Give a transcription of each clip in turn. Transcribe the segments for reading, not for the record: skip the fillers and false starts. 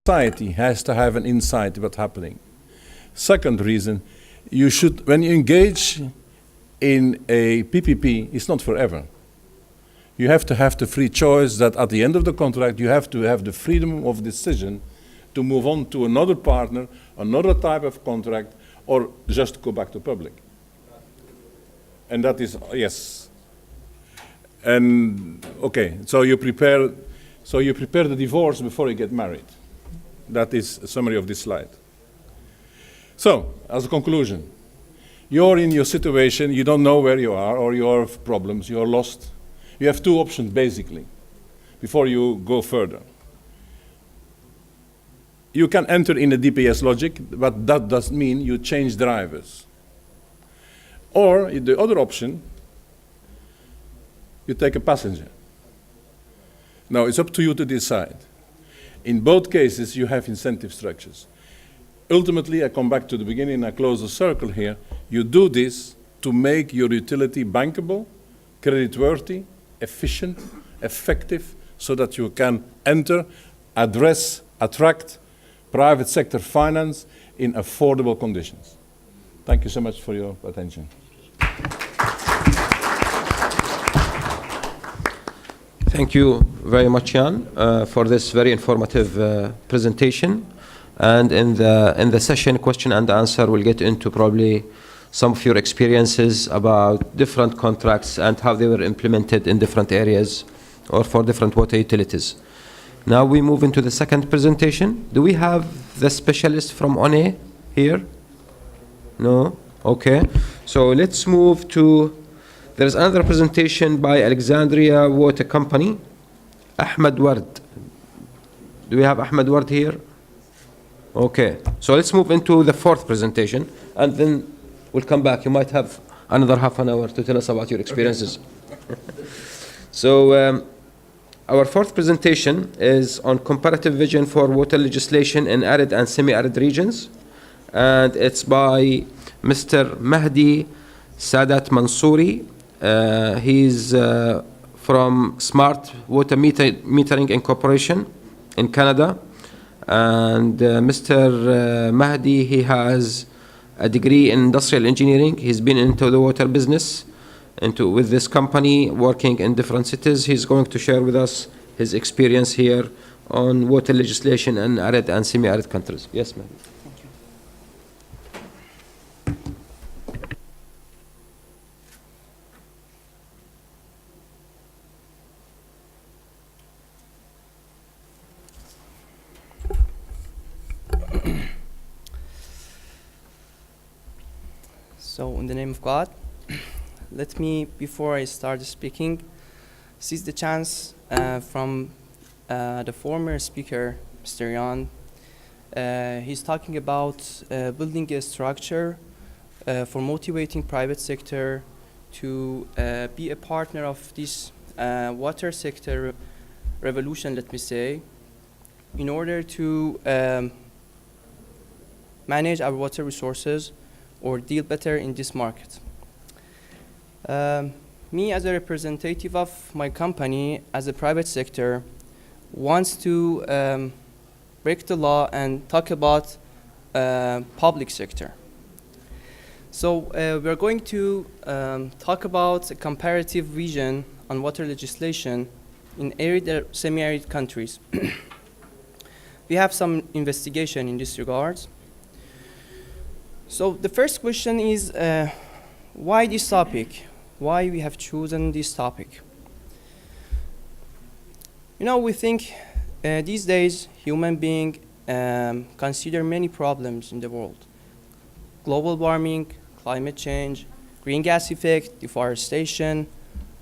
society has to have an insight what's happening. Second reason, you should, when you engage in a PPP, it's not forever. You have to have the free choice that at the end of the contract, you have to have the freedom of decision to move on to another partner, another type of contract, or just go back to public. And that is, yes. And, okay, so you prepare the divorce before you get married. That is a summary of this slide. So, as a conclusion, you're in your situation, you don't know where you are, or you have problems, you're lost. You have two options, basically, before you go further. You can enter in a DPS logic, but that doesn't mean you change drivers. Or the other option, you take a passenger. Now, it's up to you to decide. In both cases, you have incentive structures. Ultimately, I come back to the beginning, I close the circle here. You do this to make your utility bankable, creditworthy, efficient, effective, so that you can enter, address, attract private sector finance in affordable conditions. Thank you so much for your attention. Thank you very much, Jan, for this very informative presentation. And in the session, question and answer, we'll get into probably some of your experiences about different contracts and how they were implemented in different areas or for different water utilities. Now we move into the second presentation. Do we have the specialist from ONE here? No? Okay. So let's move to, there's another presentation by Alexandria Water Company, Ahmed Ward. Do we have Ahmed Ward here? Okay. So let's move into the fourth presentation, and then we'll come back. You might have another half an hour to tell us about your experiences. Okay. So our fourth presentation is on comparative vision for water legislation in arid and semi-arid regions. And it's by Mr. Mahdi Sadat Mansouri. He's from Smart Water Metering Incorporation in Canada. And Mr. Mahdi, he has a degree in industrial engineering. He's been into the water business with this company, working in different cities. He's going to share with us his experience here on water legislation in arid and semi-arid countries. Yes, ma'am. So, in the name of God, let me, before I start speaking, seize the chance from the former speaker, Mr. Jan. He's talking about building a structure for motivating private sector to be a partner of this water sector revolution, let me say, in order to manage our water resources or deal better in this market. Me as a representative of my company as a private sector wants to break the law and talk about public sector. So we're going to talk about a comparative vision on water legislation in arid or semi-arid countries. We have some investigation in this regard. So the first question is, why this topic? Why we have chosen this topic? You know, we think these days human beings consider many problems in the world. Global warming, climate change, green gas effect, deforestation.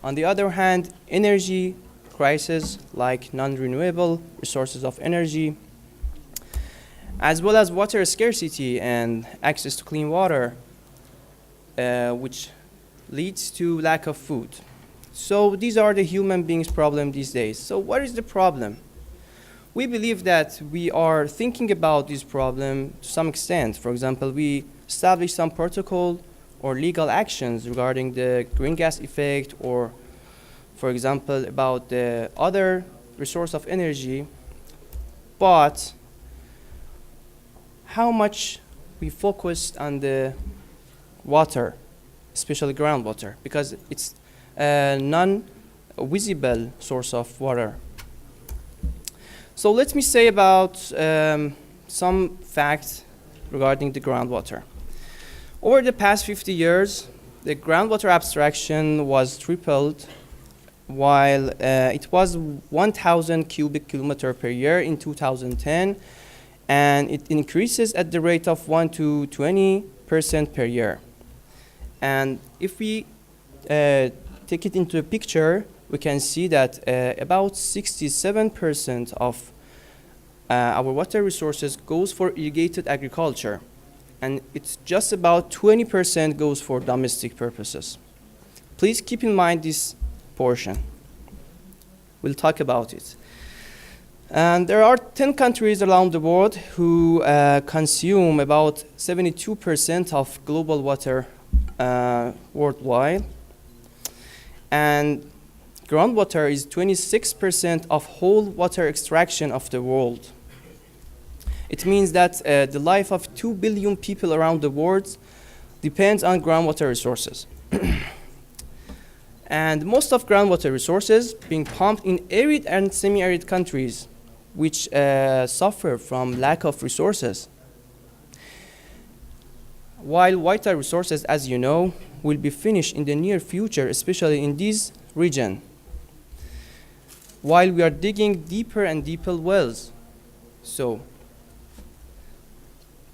On the other hand, energy crisis like non-renewable resources of energy, as well as water scarcity and access to clean water, which leads to lack of food. So these are the human beings' problem these days. So what is the problem? We believe that we are thinking about this problem to some extent. For example, we established some protocol or legal actions regarding the green gas effect, or for example, about the other resource of energy, but how much we focus on the water, especially groundwater, because it's a non-visible source of water. So let me say about some facts regarding the groundwater. Over the past 50 years, the groundwater abstraction was tripled, while it was 1,000 cubic kilometer per year in 2010, and it increases at the rate of 1 to 20% per year. And if we take it into a picture, we can see that about 67% of our water resources goes for irrigated agriculture, and it's just about 20% goes for domestic purposes. Please keep in mind this portion. We'll talk about it. And there are 10 countries around the world who consume about 72% of global water worldwide. And groundwater is 26% of whole water extraction of the world. It means that the life of 2 billion people around the world depends on groundwater resources. And most of groundwater resources being pumped in arid and semi-arid countries, which suffer from lack of resources. While water resources, as you know, will be finished in the near future, especially in this region, while we are digging deeper and deeper wells. So,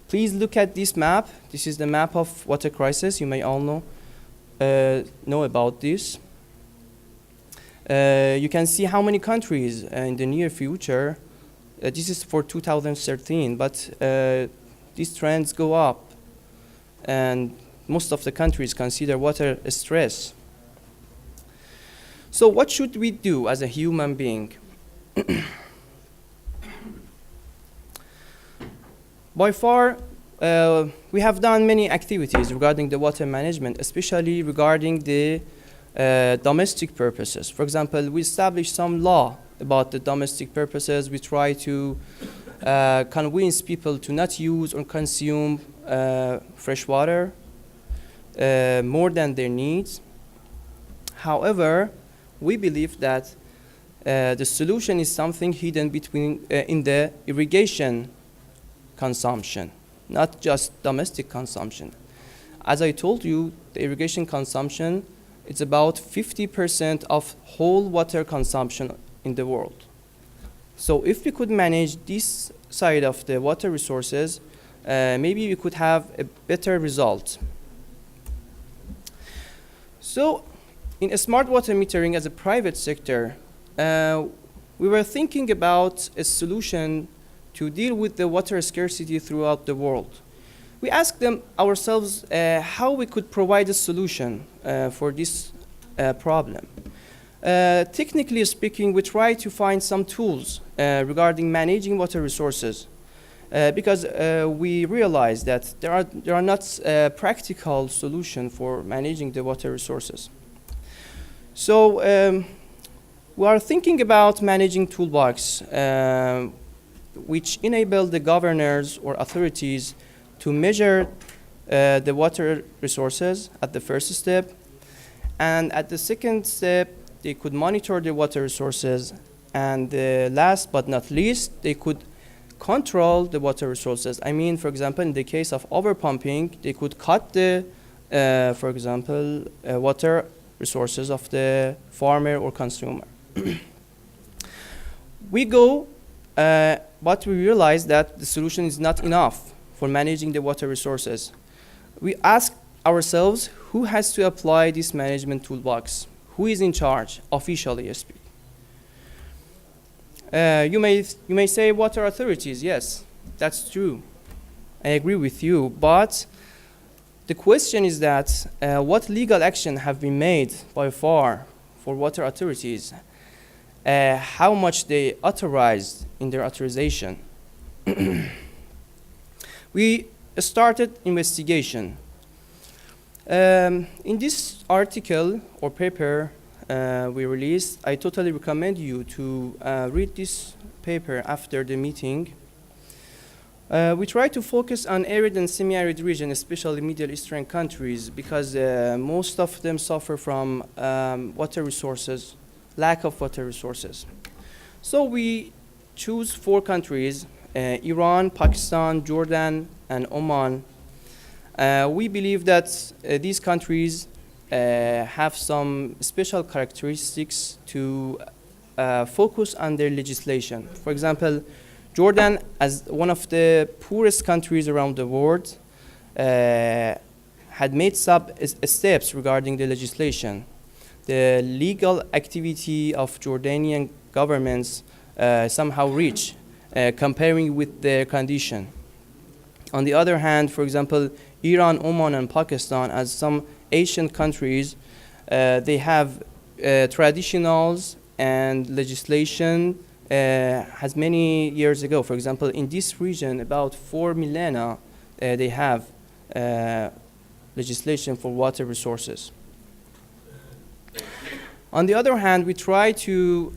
please look at this map. This is the map of water crisis. You may all know about this. You can see how many countries in the near future. This is for 2013, but these trends go up, and most of the countries consider water stress. So what should we do as a human being? By far, we have done many activities regarding the water management, especially regarding the domestic purposes. For example, we established some law about the domestic purposes. We try to convince people to not use or consume fresh water more than their needs. However, we believe that the solution is something hidden between in the irrigation consumption, not just domestic consumption. As I told you, the irrigation consumption is about 50% of whole water consumption in the world. So if we could manage this side of the water resources, maybe we could have a better result. So in a smart water metering as a private sector, we were thinking about a solution to deal with the water scarcity throughout the world. We asked ourselves how we could provide a solution for this problem. Technically speaking, we try to find some tools regarding managing water resources because we realize that there are not practical solutions for managing the water resources. So we are thinking about managing toolbox which enable the governors or authorities to measure the water resources at the first step, and at the second step they could monitor the water resources, and last but not least they could control the water resources. I mean, for example, in the case of overpumping, they could cut the for example water resources of the farmer or consumer. But we realize that the solution is not enough for managing the water resources. We ask ourselves, who has to apply this management toolbox? Who is in charge, officially speaking? You may say water authorities. Yes, that's true. I agree with you. But the question is that what legal action have been made by far for water authorities? How much they authorized in their authorization. We started investigation. In this article or paper we released, I totally recommend you to read this paper after the meeting. We try to focus on arid and semi-arid region, especially Middle Eastern countries, because most of them suffer from water resources, lack of water resources. So we choose 4 countries, Iran, Pakistan, Jordan, and Oman. We believe that these countries have some special characteristics to focus on their legislation. For example, Jordan, as one of the poorest countries around the world, had made some steps regarding the legislation. The legal activity of Jordanian governments somehow rich, comparing with their condition. On the other hand, for example, Iran, Oman, and Pakistan, as some Asian countries, they have traditionals and legislation has many years ago. For example, in this region, about 4 millennia, they have legislation for water resources. On the other hand, we try to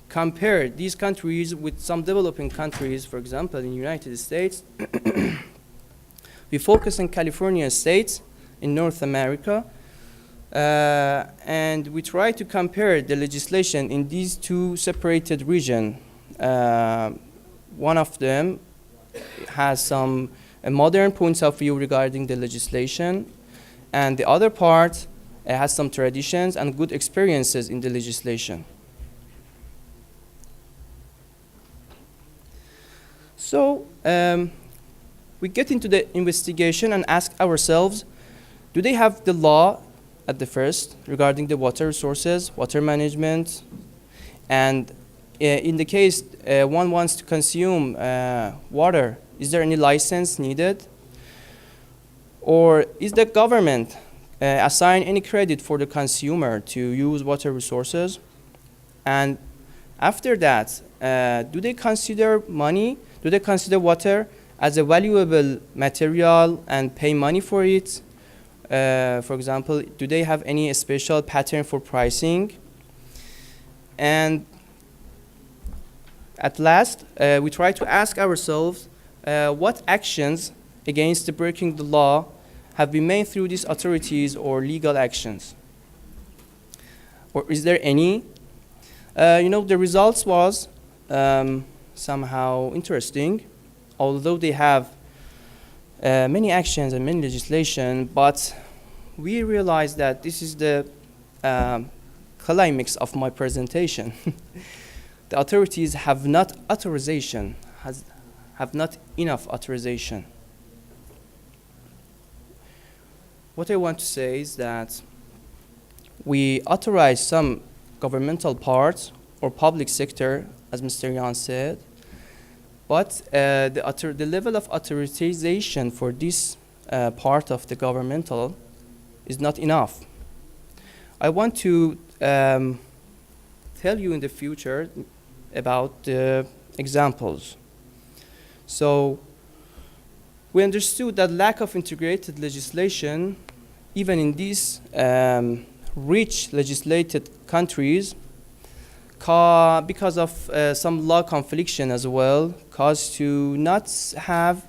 compare these countries with some developing countries. For example, in the United States, we focus on California state in North America, and we try to compare the legislation in these 2 separated regions. One of them has some modern points of view regarding the legislation, and the other part has some traditions and good experiences in the legislation. So we get into the investigation and ask ourselves, do they have the law at the first regarding the water resources, water management? And in the case one wants to consume water, is there any license needed? Or is the government assign any credit for the consumer to use water resources? And after that, do they consider money? Do they consider water as a valuable material and pay money for it? For example, do they have any special pattern for pricing? And at last, we try to ask ourselves what actions against breaking the law have been made through these authorities or legal actions? Or is there any? The results was somehow interesting, although they have many actions and many legislation, but we realized that this is the climax of my presentation. The authorities have not enough authorization. What I want to say is that we authorize some governmental parts or public sector, as Mr. Yan said, but the level of authorization for this part of the governmental is not enough. I want to tell you in the future about the examples. So we understood that lack of integrated legislation, even in these rich legislated countries, because of some law confliction as well, caused to not have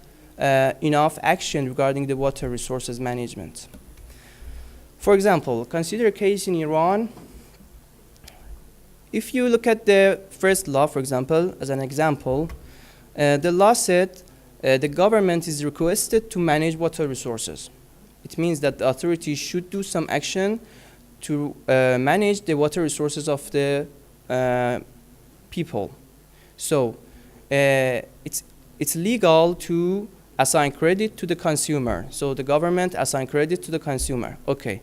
enough action regarding the water resources management. For example, consider a case in Iran. If you look at the first law, for example, as an example, the law said the government is requested to manage water resources. It means that the authorities should do some action to manage the water resources of the people. So it's legal to assign credit to the consumer. So the government assign credit to the consumer. Okay,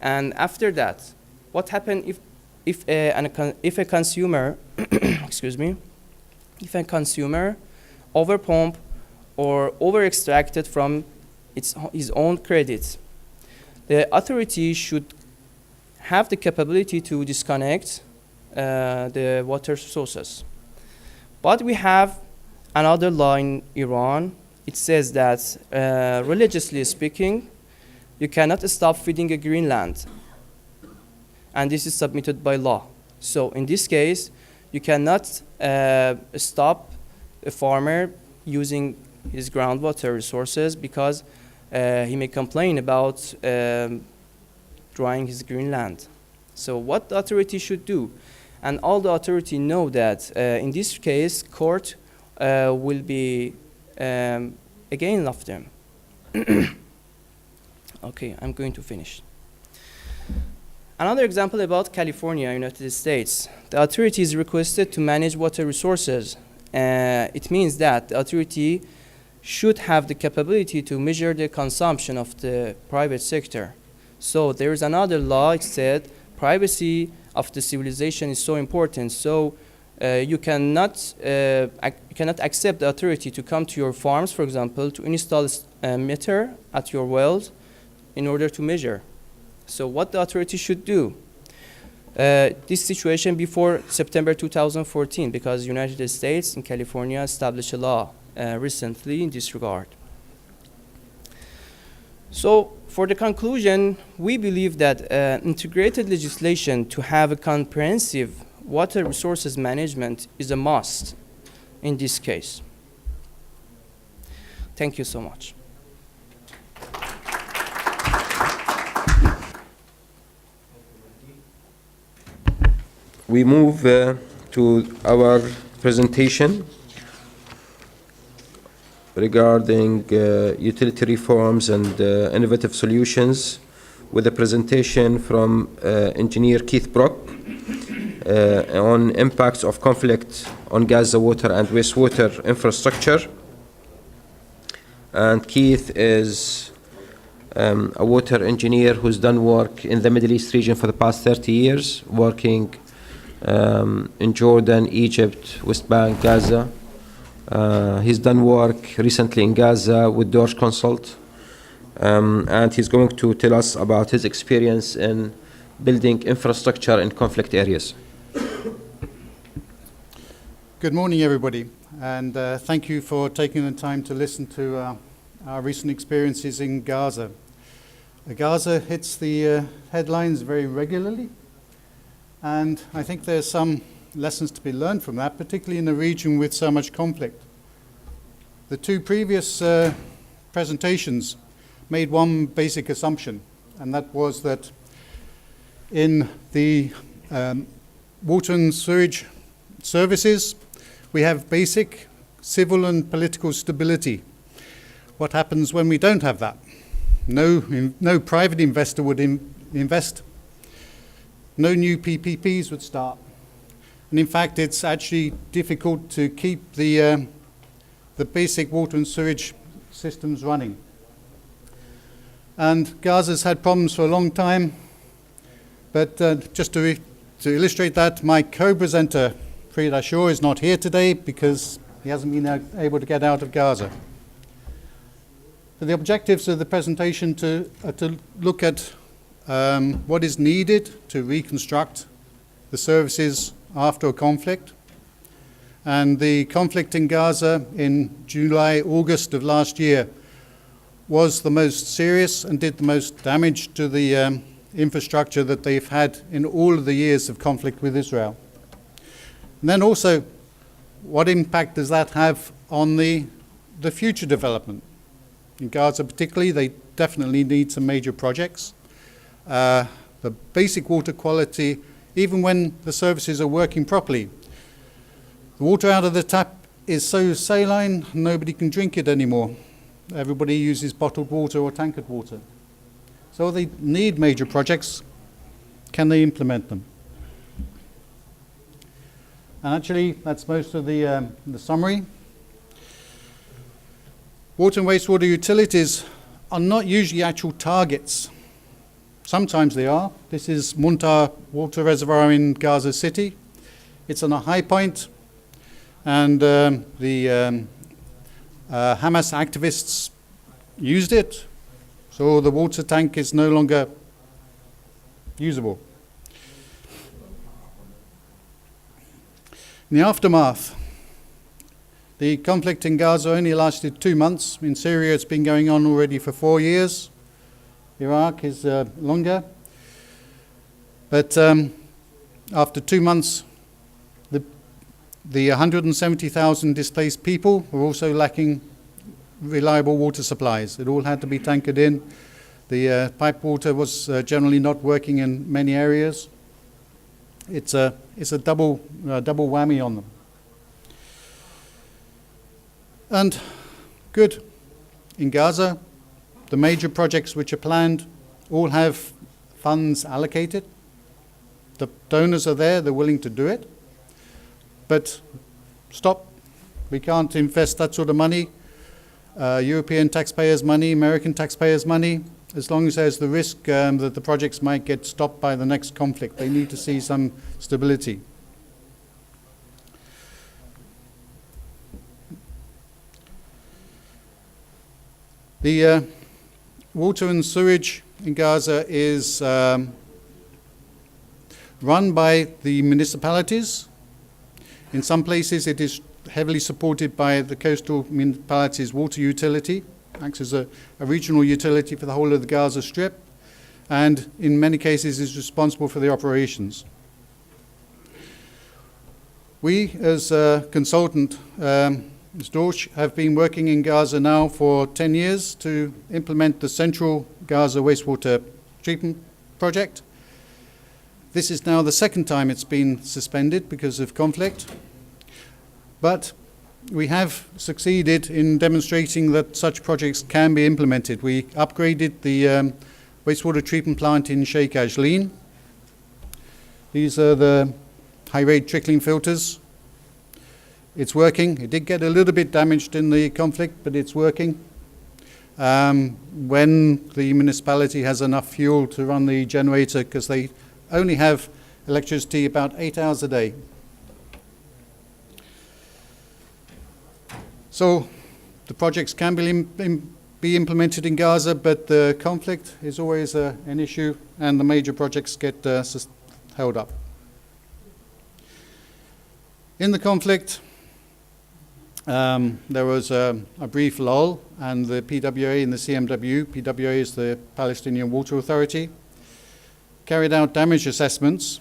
and after that, what happens if a consumer, excuse me, if a consumer overpump or over-extracted from his own credits? The authority should have the capability to disconnect the water sources. But we have another law in Iran. It says that, religiously speaking, you cannot stop feeding a Greenland. And this is submitted by law. So in this case, you cannot stop a farmer using his groundwater resources because he may complain about drying his green land. So what the authority should do, and all the authority know that in this case, court will be against them. Okay, I'm going to finish. Another example about California, United States. The authority is requested to manage water resources. It means that the authority should have the capability to measure the consumption of the private sector. So there is another law, it said, privacy of the civilization is so important. So you cannot accept the authority to come to your farms, for example, to install a meter at your wells in order to measure. So what the authority should do? This situation before September 2014, because United States and California established a law recently in this regard. So for the conclusion, we believe that integrated legislation to have a comprehensive water resources management is a must in this case. Thank you so much. We move to our presentation regarding utility reforms and innovative solutions, with a presentation from engineer Keith Brock on impacts of conflict on Gaza water and wastewater infrastructure. And Keith is a water engineer who's done work in the Middle East region for the past 30 years, working in Jordan, Egypt, West Bank, Gaza. He's done work recently in Gaza with Dorsch Consult, and he's going to tell us about his experience in building infrastructure in conflict areas. Good morning, everybody, and thank you for taking the time to listen to our recent experiences in Gaza. Gaza hits the headlines very regularly, and I think there's some lessons to be learned from that, particularly in a region with so much conflict. The two previous presentations made one basic assumption, and that was that in the water and sewage services, we have basic civil and political stability. What happens when we don't have that? No private investor would invest. No new PPPs would start. And in fact, it's actually difficult to keep the basic water and sewage systems running. And Gaza's had problems for a long time, but just to illustrate that, my co-presenter, Farid Ashur, is not here today because he hasn't been able to get out of Gaza. So the objectives of the presentation are to look at what is needed to reconstruct the services after a conflict. And the conflict in Gaza in July, August of last year was the most serious and did the most damage to the infrastructure that they've had in all of the years of conflict with Israel. And then also, what impact does that have on the future development? In Gaza particularly, they definitely need some major projects. The basic water quality, even when the services are working properly, the water out of the tap is so saline, nobody can drink it anymore. Everybody uses bottled water or tankered water. So they need major projects. Can they implement them? And actually, that's most of the summary. Water and wastewater utilities are not usually actual targets. Sometimes they are. This is Muntar water reservoir in Gaza City. It's on a high point, and the Hamas activists used it, so the water tank is no longer usable. In the aftermath, the conflict in Gaza only lasted 2 months. In Syria, it's been going on already for 4 years. Iraq is longer. But after 2 months, the 170,000 displaced people were also lacking reliable water supplies. It all had to be tankered in. The pipe water was generally not working in many areas. It's a double whammy on them. And good. In Gaza, the major projects which are planned all have funds allocated. The donors are there, they're willing to do it. But stop. We can't invest that sort of money. European taxpayers' money, American taxpayers' money, as long as there's the risk that the projects might get stopped by the next conflict. They need to see some stability. The water and sewage in Gaza is run by the municipalities. In some places it is heavily supported by the coastal municipalities' water utility, acts as a regional utility for the whole of the Gaza Strip, and in many cases is responsible for the operations. We, as a consultant, as Dorsch, have been working in Gaza now for 10 years to implement the Central Gaza Wastewater Treatment Project. This is now the second time it's been suspended because of conflict. But we have succeeded in demonstrating that such projects can be implemented. We upgraded the wastewater treatment plant in Sheikh Ajleen. These are the high-rate trickling filters. It's working. It did get a little bit damaged in the conflict, but it's working. When the municipality has enough fuel to run the generator, because they only have electricity about 8 hours a day. So the projects can be implemented in Gaza, but the conflict is always an issue, and the major projects get held up. In the conflict, there was a brief lull, and the PWA and the CMW, PWA is the Palestinian Water Authority, carried out damage assessments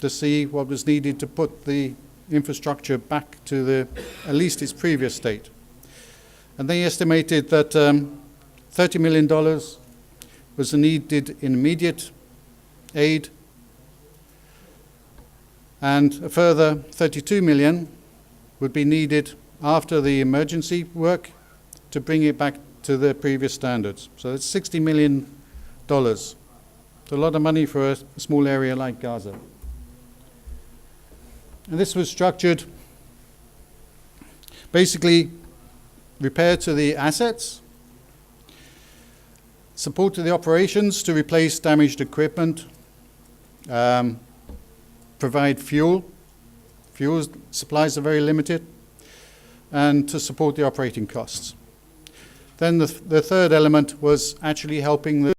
to see what was needed to put the infrastructure back to at least its previous state. And they estimated that $30 million was needed in immediate aid, and a further $32 million would be needed after the emergency work to bring it back to the previous standards. So it's $60 million. It's a lot of money for a small area like Gaza. And this was structured basically repair to the assets, support to the operations to replace damaged equipment, provide fuel. Fuel supplies are very limited, and to support the operating costs. Then the third element was actually helping the